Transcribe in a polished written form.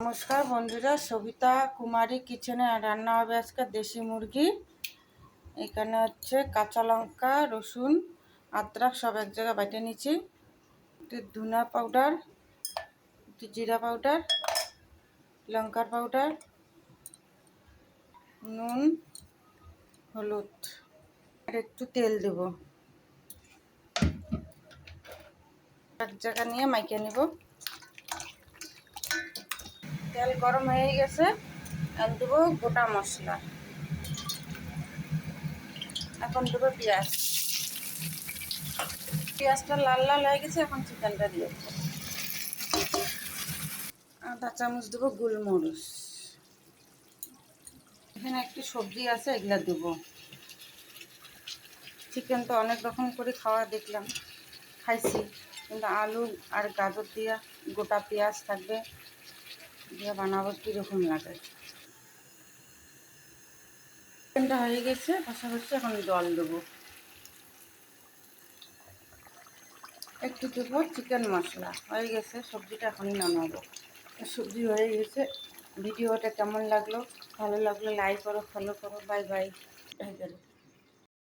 নমস্কার বন্ধুরা, সবিতা কুমারী কিচেনে রান্না হবে আজকে দেশি মুরগি। এখানে হচ্ছে কাঁচা লঙ্কা, রসুন, আদরক সব এক জায়গায় বেটে নিচ্ছি। একটু ধনিয়া পাউডার, একটু জিরা পাউডার, লঙ্কার পাউডার, নুন, হলুদ আর একটু তেল দেব। এক জায়গা নিয়ে মাইকে নেব। তেল গরম হয়ে গেছে, আর দেবো গোটা মশলা। এখন দেবো পেঁয়াজ। পেঁয়াজটা লাল লাল হয়ে গেছে, এখন চিকেনটা দিয়ে দেবো। আধা চামচ দেবো গোলমরিচ। এখানে একটু সবজি আছে, এগুলা দেবো। চিকেন তো অনেক রকম করে খাওয়া দেখলাম, খাইছি, কিন্তু আলু আর গাজর দিয়া গোটা পেঁয়াজ থাকবে দিয়ে বানাবো কীরকম লাগে। চিকেনটা হয়ে গেছে, পাশাপাশি এখন জল দেবো। একটু দেবো চিকেন মশলা। হয়ে গেছে, সবজিটা এখনই নামাবো। সবজি হয়ে গেছে। ভিডিওটা কেমন লাগলো? ভালো লাগলে লাইক করো, ফলো করো। Bye bye.